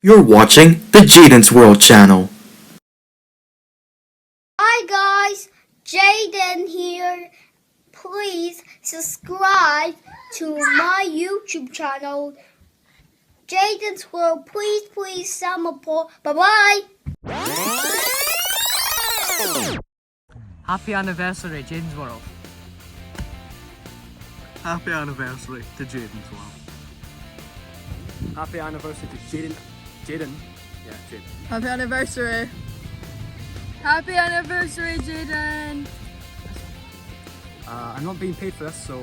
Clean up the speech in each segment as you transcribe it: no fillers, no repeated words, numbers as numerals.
You're watching the JadensWorld channel. Hi guys, Jaden here. Please subscribe to my YouTube channel, Jaden's World. Please, some support. Bye bye. Happy anniversary, JadensWorld. Happy anniversary to Jaden's World. Happy anniversary to Jaden. Jaden. Yeah, Jaden. Happy anniversary. Happy anniversary, Jaden. I'm not being paid for this, so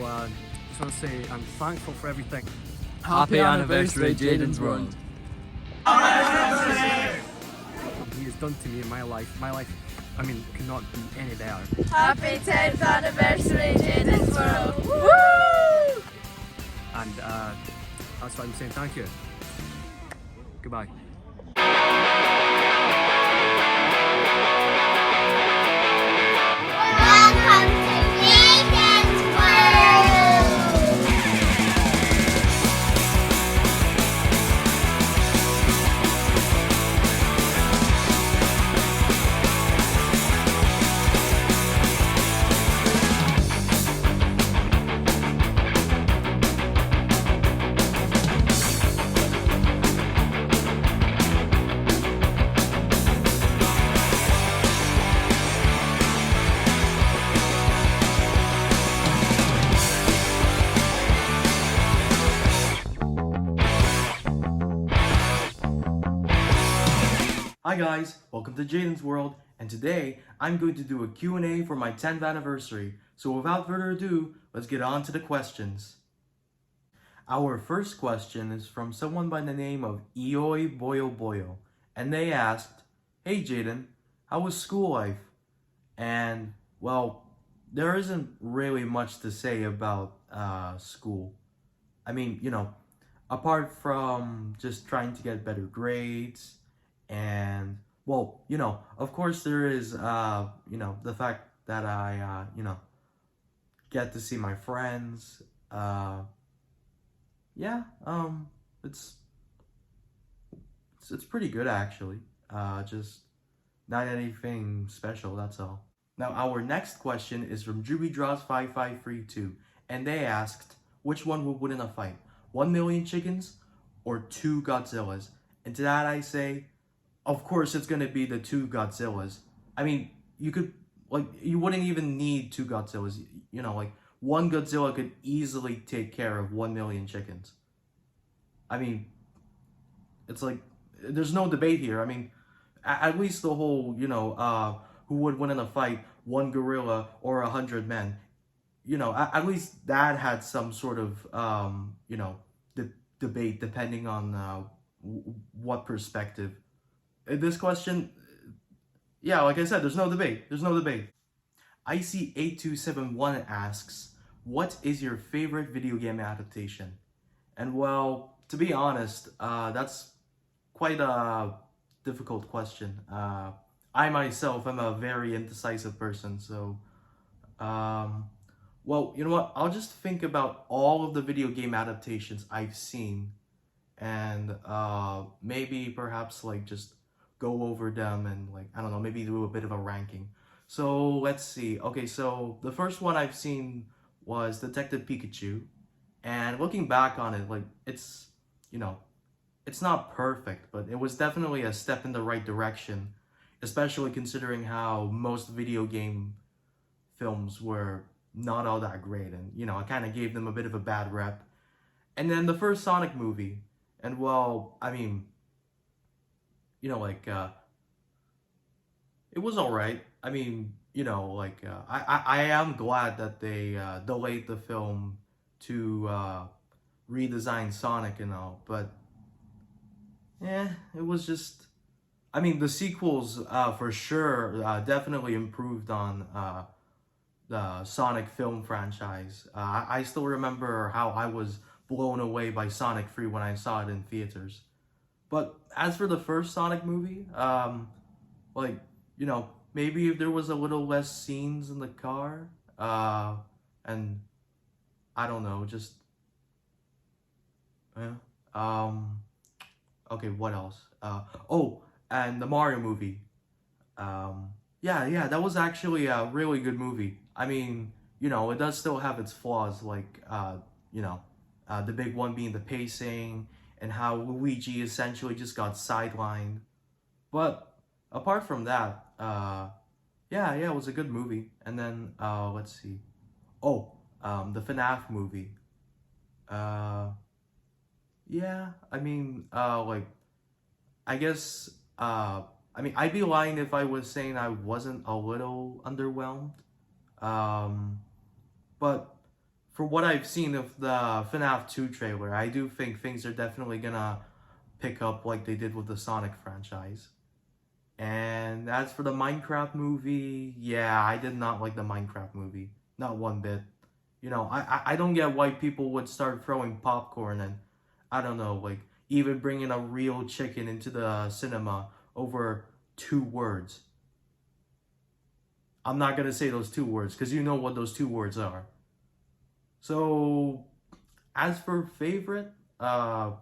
just want to say I'm thankful for everything Happy anniversary, JadensWorld. he has done to me in my life. My life, could not be any better. Happy 10th anniversary, JadensWorld. Woo! And that's why I'm saying thank you. Goodbye. Welcome to Jaden's World. Hi guys, welcome to JadensWorld, and today I'm going to do a Q&A for my 10th anniversary. So without further ado, let's get on to the questions. Our first question is from someone by the name of Eoy Boyo Boyo, and they asked, "Hey Jaden, how was school life?" And well, there isn't really much to say about school. Apart from just trying to get better grades, and well, of course there is the fact that I get to see my friends. Yeah, it's it's pretty good actually. Just not anything special, that's all. Now our next question is from JubyDraws5532, and they asked which one would win in a fight, 1,000,000 chickens or 2 Godzillas? And to that I say, of course it's gonna be the 2 Godzillas. I mean, you wouldn't even need 2 Godzillas. One Godzilla could easily take care of 1,000,000 chickens. I mean, it's like, there's no debate here. I mean, at least the whole, who would win in a fight, 1 gorilla or 100 men. At least that had some sort of, debate depending on what perspective. This question, yeah, like I said, there's no debate. There's no debate. IC8271 asks, what is your favorite video game adaptation? And well, to be honest, that's quite a difficult question. I myself am a very indecisive person, so well, you know what? I'll just think about all of the video game adaptations I've seen, and maybe perhaps like just go over them and like, I don't know, maybe do a bit of a ranking. So let's see. Okay, so the first one I've seen was Detective Pikachu, and looking back on it, like it's it's not perfect, but it was definitely a step in the right direction, especially considering how most video game films were not all that great, and I kind of gave them a bit of a bad rep. And then the first Sonic movie, and well, I mean, it was all right. I mean, I am glad that they delayed the film to redesign Sonic and all, but yeah, it was just, I mean, the sequels for sure definitely improved on the Sonic film franchise. I still remember how I was blown away by Sonic 3 when I saw it in theaters. But as for the first Sonic movie, like, maybe if there was a little less scenes in the car, and I don't know, just, yeah. Okay, what else? Oh, and the Mario movie. Yeah, that was actually a really good movie. I mean, it does still have its flaws, like the big one being the pacing and how Luigi essentially just got sidelined. But apart from that, yeah, it was a good movie. And then let's see. Oh, the FNAF movie. Uh, yeah, I mean, like I guess I mean I'd be lying if I was saying I wasn't a little underwhelmed. Um, but for what I've seen of the FNAF 2 trailer, I do think things are definitely gonna pick up like they did with the Sonic franchise. And as for the Minecraft movie, yeah, I did not like the Minecraft movie. Not one bit. I don't get why people would start throwing popcorn and I don't know, like even bringing a real chicken into the cinema over 2 words. I'm not gonna say those 2 words because you know what those 2 words are. So, as for favorite, I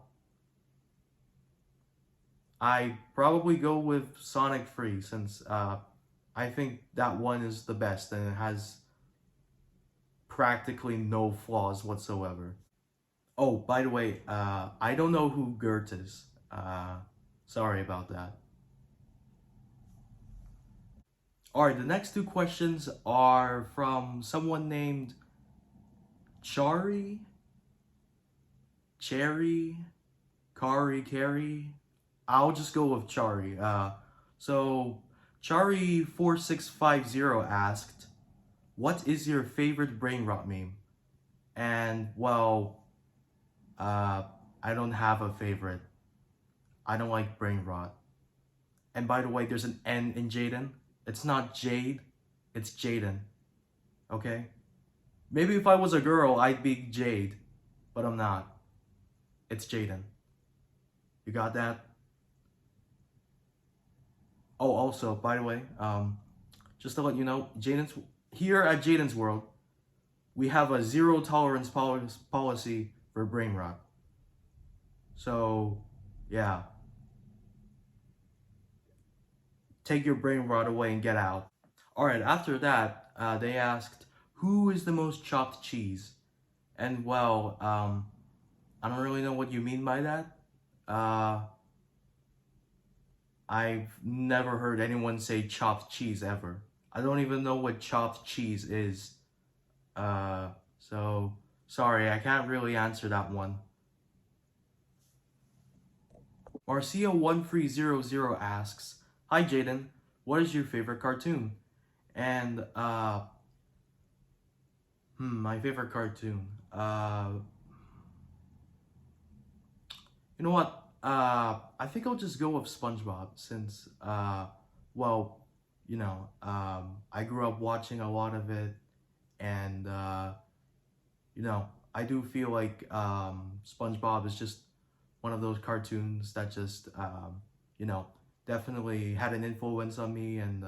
probably go with Sonic 3 since I think that one is the best and it has practically no flaws whatsoever. Oh, by the way, I don't know who Gert is. Sorry about that. Alright, the next 2 questions are from someone named Chari, Cherry, Kari, Carrie. I'll just go with Chari. So Chari4650 asked, "What is your favorite brain rot meme?" And well, I don't have a favorite. I don't like brain rot. And by the way, there's an N in Jaden. It's not Jade, it's Jaden. Okay? Maybe if I was a girl, I'd be Jade, but I'm not. It's Jaden. You got that? Oh, also, by the way, just to let you know, here at Jaden's World, we have a zero tolerance policy for brain rot. So, yeah. Take your brain rot away and get out. Alright, after that, they asked, who is the most chopped cheese? And well, I don't really know what you mean by that. I've never heard anyone say chopped cheese ever. I don't even know what chopped cheese is. So sorry, I can't really answer that one. Marcia1300 asks, "Hi Jaden, what is your favorite cartoon?" And my favorite cartoon. You know what? I think I'll just go with SpongeBob since, well, I grew up watching a lot of it, and I do feel like SpongeBob is just one of those cartoons that just, definitely had an influence on me, and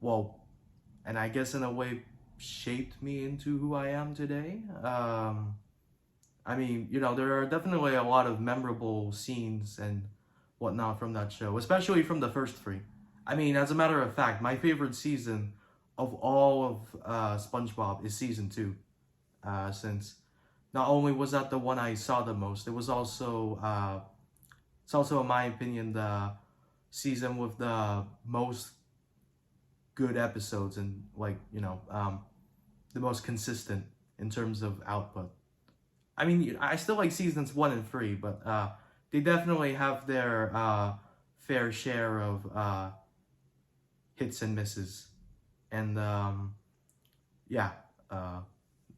well, and I guess in a way shaped me into who I am today. I mean, there are definitely a lot of memorable scenes and whatnot from that show, especially from the first 3. I mean, as a matter of fact, my favorite season of all of SpongeBob is season 2, since not only was that the one I saw the most, it was also, it's also in my opinion the season with the most good episodes and the most consistent in terms of output. I mean, I still like seasons 1 and 3, but they definitely have their fair share of hits and misses. And yeah,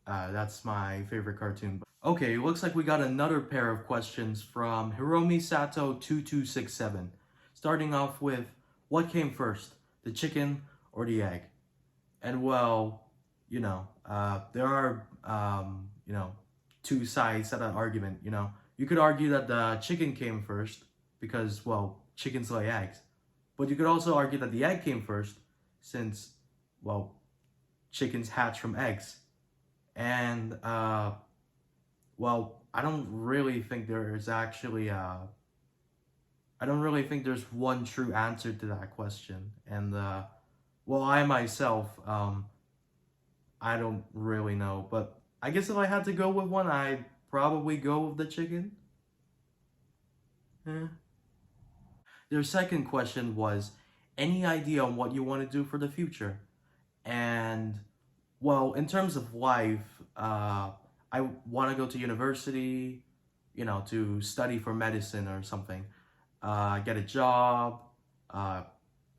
that's my favorite cartoon. Okay, looks like we got another pair of questions from Hiromi Sato 2267. Starting off with, what came first, the chicken or the egg? And well, there are, 2 sides to that argument, You could argue that the chicken came first because, well, chickens lay eggs. But you could also argue that the egg came first since, well, chickens hatch from eggs. And, well, I don't really think there's actually I don't really think there's one true answer to that question. And well, I myself, I don't really know. But I guess if I had to go with one, I'd probably go with the chicken. Eh. Their second question was, any idea on what you want to do for the future? And well, in terms of life, I want to go to university, you know, to study for medicine or something. Get a job,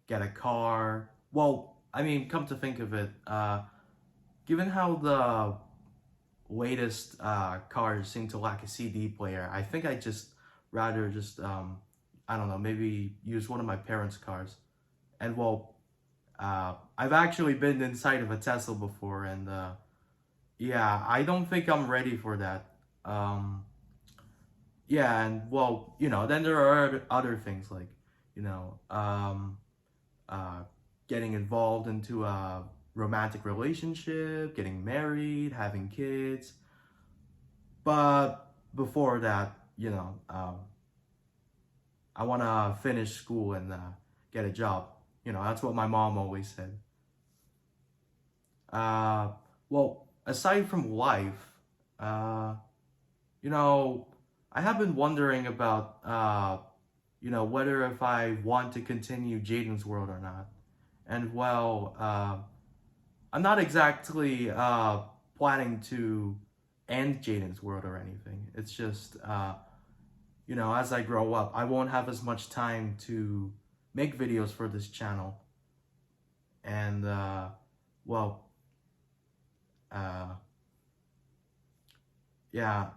get a car. Well, I mean, come to think of it, given how the latest cars seem to lack a CD player, I think I just rather just I don't know, maybe use one of my parents' cars. And well, I've actually been inside of a Tesla before, and yeah, I don't think I'm ready for that. Yeah, and well, you know, then there are other things like, you know, getting involved into a romantic relationship, getting married, having kids. But before that, you know, I want to finish school and get a job. You know, that's what my mom always said. Well, aside from life, you know, I have been wondering about, you know, whether if I want to continue Jaden's World or not. And well, I'm not exactly planning to end Jaden's World or anything. It's just, you know, as I grow up, I won't have as much time to make videos for this channel. And, well, yeah,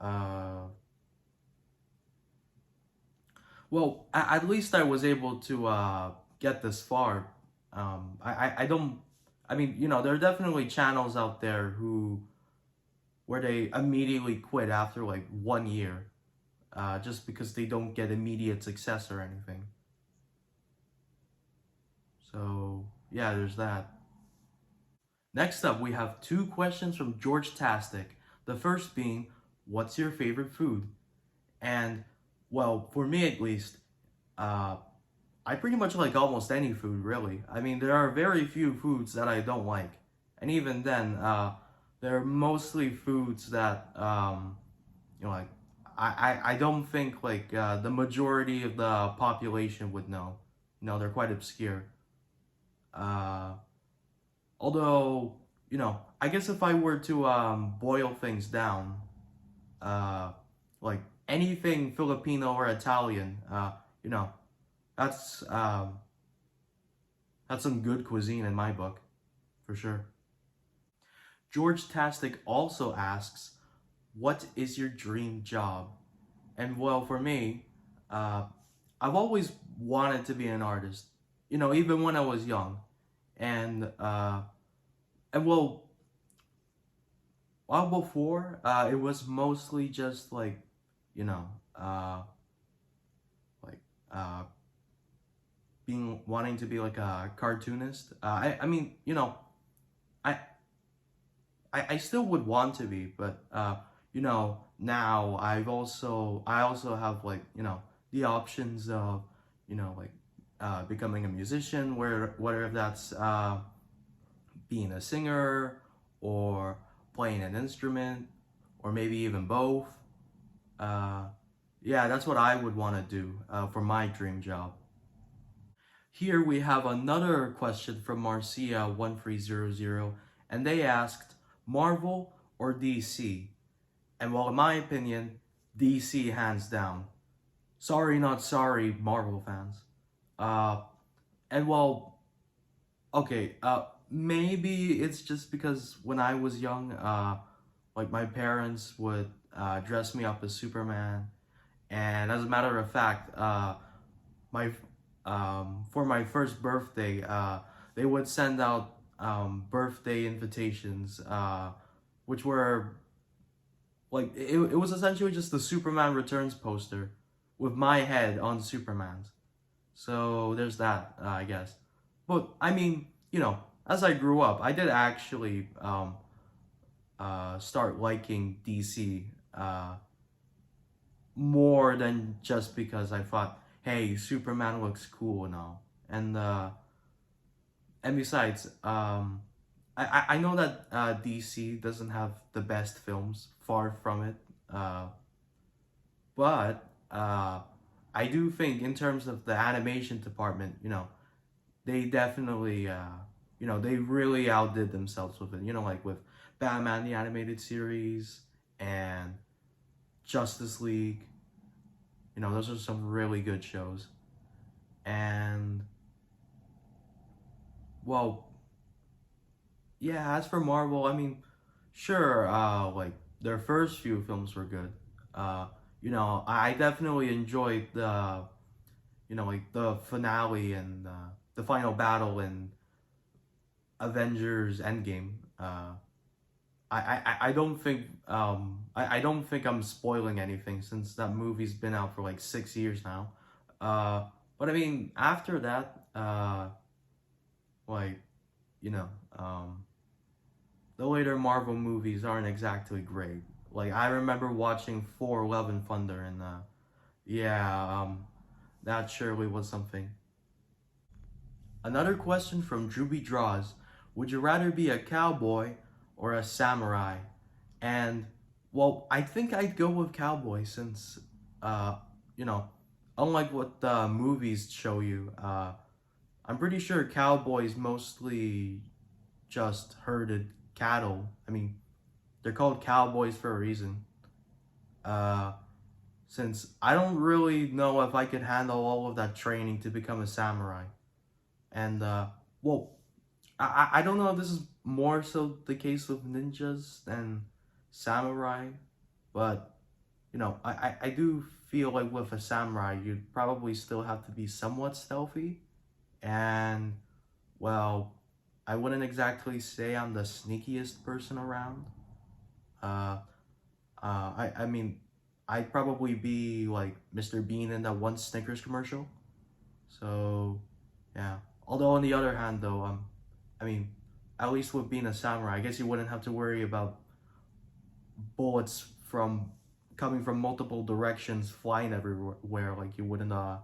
well, at least I was able to get this far. I don't, I mean, you know, there are definitely channels out there where they immediately quit after like 1 year, just because they don't get immediate success or anything. So yeah, there's that. Next up, we have 2 questions from George Tastic. The first being, what's your favorite food? And well, for me at least, I pretty much like almost any food, really. I mean, there are very few foods that I don't like. And even then, they're mostly foods that, you know, like, I don't think, like, the majority of the population would know. You know, they're quite obscure. Although, you know, I guess if I were to boil things down, like anything Filipino or Italian, you know, that's some good cuisine in my book, for sure. George Tastic also asks, what is your dream job? And well, for me, I've always wanted to be an artist, you know, even when I was young. And well, while before, it was mostly just like, you know, like, wanting to be like a cartoonist. I mean, you know, I still would want to be, but you know, now I also have, like, you know, the options of, you know, like becoming a musician, whether that's being a singer or playing an instrument, or maybe even both. Yeah, that's what I would want to do for my dream job. Here we have another question from Marcia1300, and they asked, Marvel or DC? And well, in my opinion, DC hands down. Sorry, not sorry, Marvel fans. And well, okay, maybe it's just because when I was young, like my parents would dress me up as Superman, and as a matter of fact, my for my first birthday, they would send out birthday invitations, which were like, it was essentially just the Superman Returns poster with my head on Superman's. So there's that, I guess. But I mean, you know, as I grew up, I did actually start liking DC. more than just because I thought, hey, Superman looks cool and all. And besides, I know that DC doesn't have the best films, far from it. But I do think in terms of the animation department, they definitely, they really outdid themselves with it. Like with Batman the Animated Series and Justice League. Those are some really good shows. And, well, yeah, as for Marvel, I mean, sure, like, their first few films were good. I definitely enjoyed like, the finale and the final battle in Avengers Endgame. I don't think I don't think I'm spoiling anything since that movie's been out for like 6 years now. But I mean after that, like the later Marvel movies aren't exactly great. Like I remember watching Thor: Love and Thunder, and that surely was something. Another question from Druby Draws: would you rather be a cowboy or a samurai? And well, I think I'd go with cowboy since unlike what the movies show you, I'm pretty sure cowboys mostly just herded cattle. I mean, they're called cowboys for a reason. Since I don't really know if I could handle all of that training to become a samurai. And well, I don't know if this is more so the case with ninjas than samurai, but I do feel like with a samurai you'd probably still have to be somewhat stealthy, and well, I wouldn't exactly say I'm the sneakiest person around. I mean, I'd probably be like Mr. Bean in that one Snickers commercial. So yeah. Although on the other hand though, I mean, at least with being a samurai, I guess you wouldn't have to worry about bullets coming from multiple directions flying everywhere like you would in the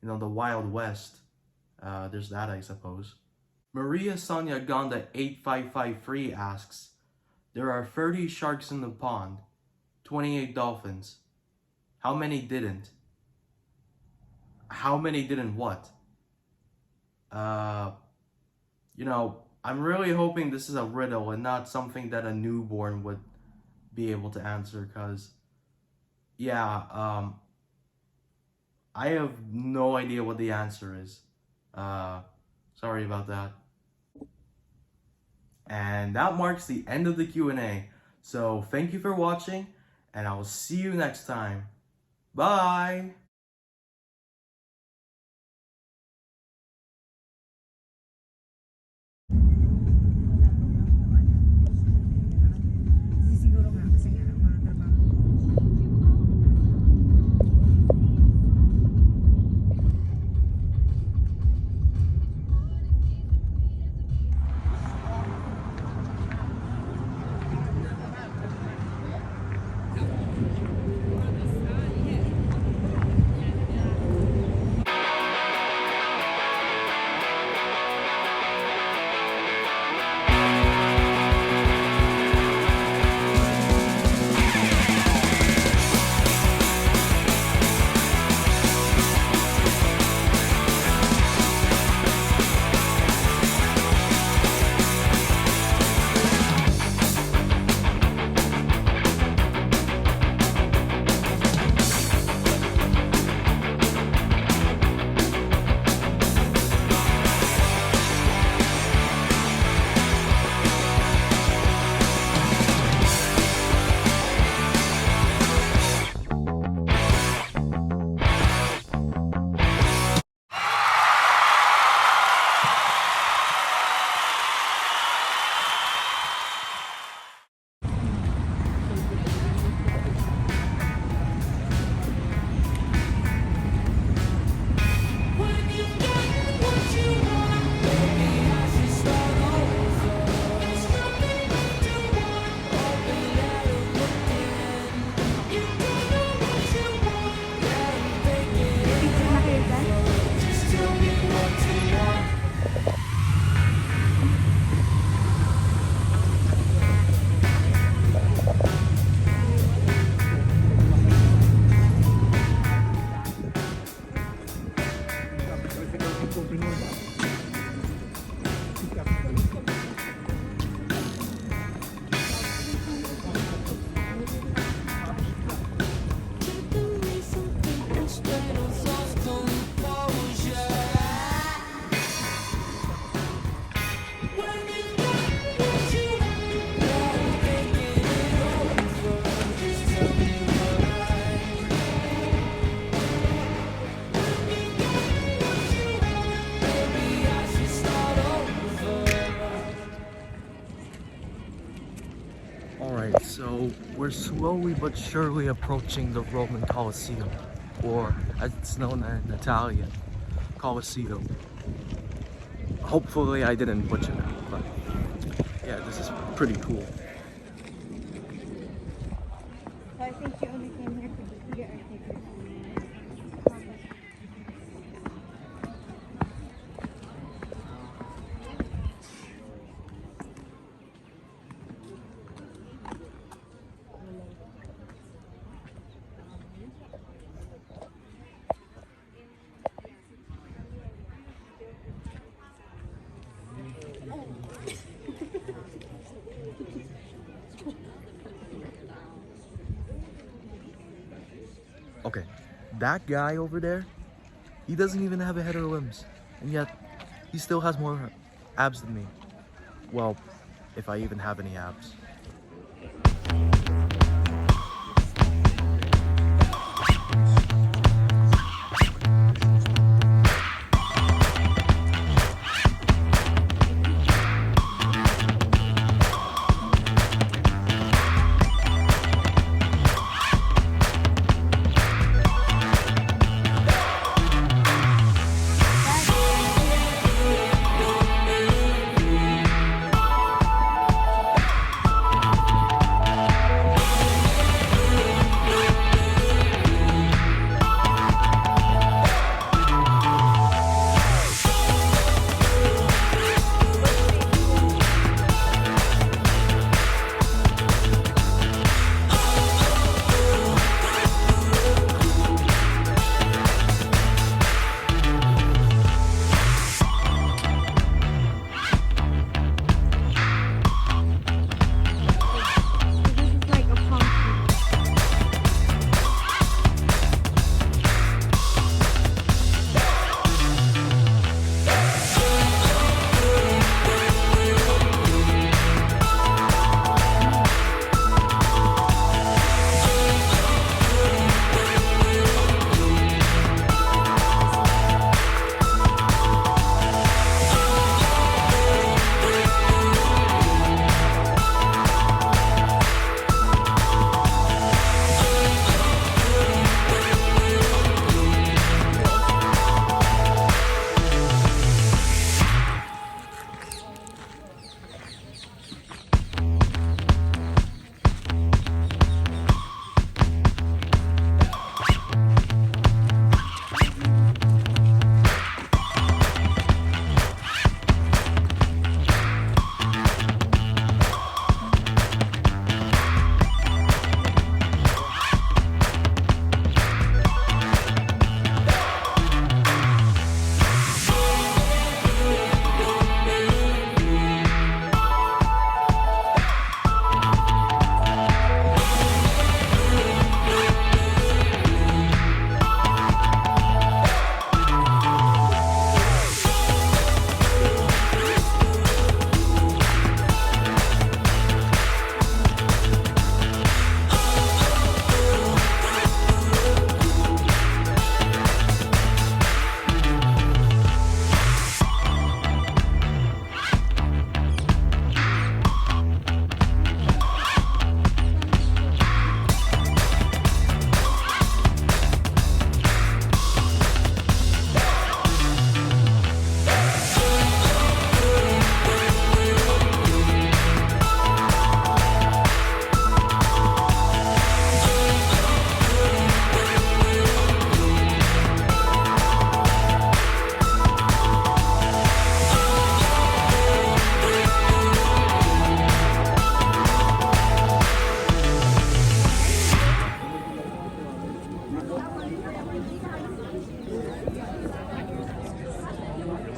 Wild West. There's that, I suppose. Maria Sonia Gonda 8553 asks, there are 30 sharks in the pond, 28 dolphins. How many didn't? How many didn't what? I'm really hoping this is a riddle and not something that a newborn would be able to answer, because I have no idea what the answer is. Sorry about that. And that marks the end of the Q&A. So thank you for watching, and I will see you next time. Bye! We're slowly but surely approaching the Roman Colosseum, or as it's known in Italian, Colosseum. Hopefully I didn't butcher that, but yeah, this is pretty cool. So I think you only came here for your ticket. Okay, that guy over there, he doesn't even have a head or limbs, and yet he still has more abs than me. Well, if I even have any abs.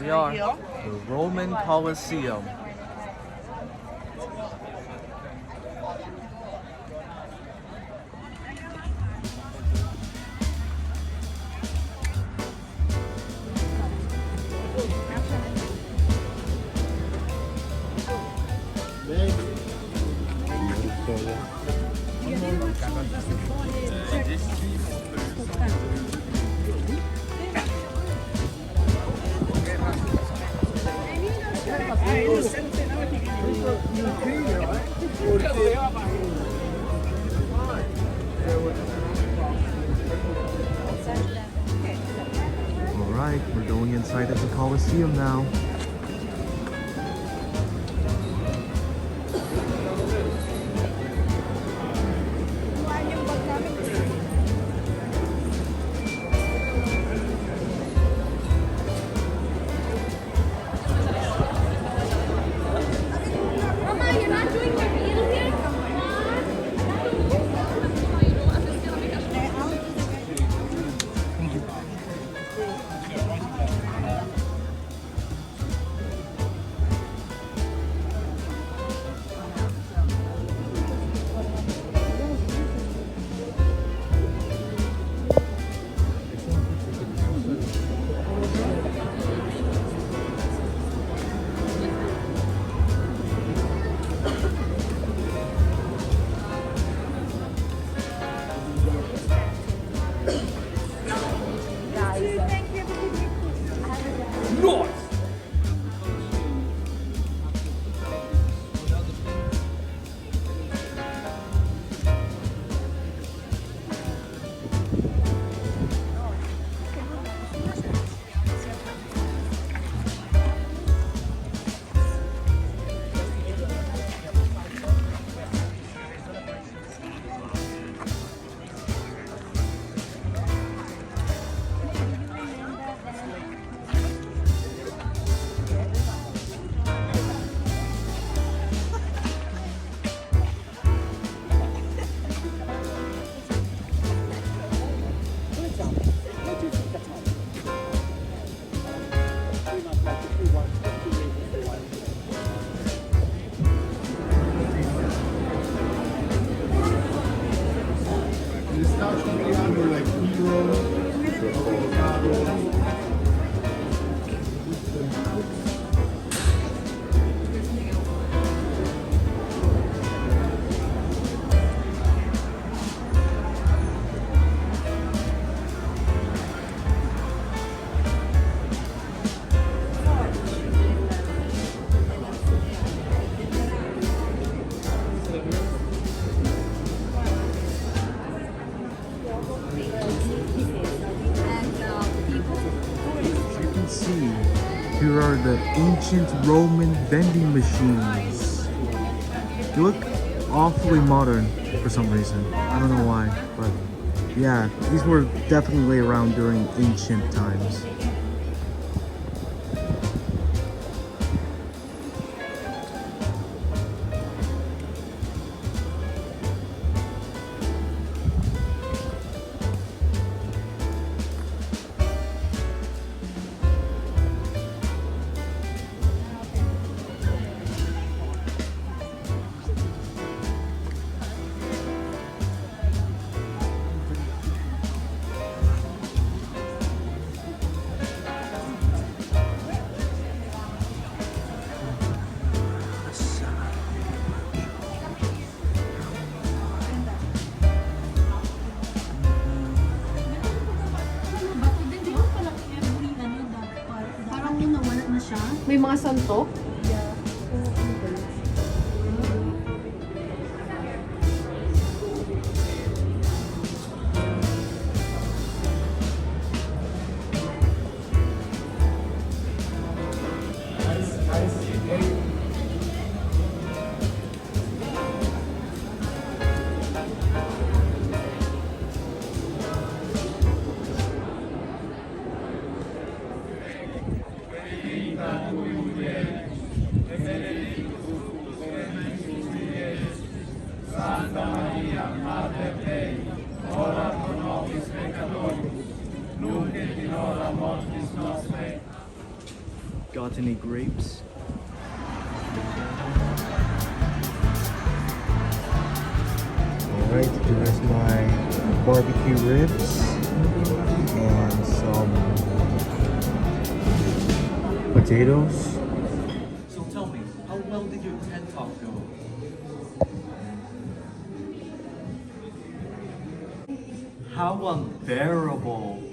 We are the Roman Colosseum. Alright, we're going inside of the Coliseum now. Mama, you're not doing your meal here? Here are the ancient Roman vending machines. They look awfully modern for some reason. I don't know why, but yeah, these were definitely around during ancient times. May mga santo? Got any grapes? Alright, here's my barbecue ribs and some potatoes. So tell me, how well did your TED Talk go? How unbearable.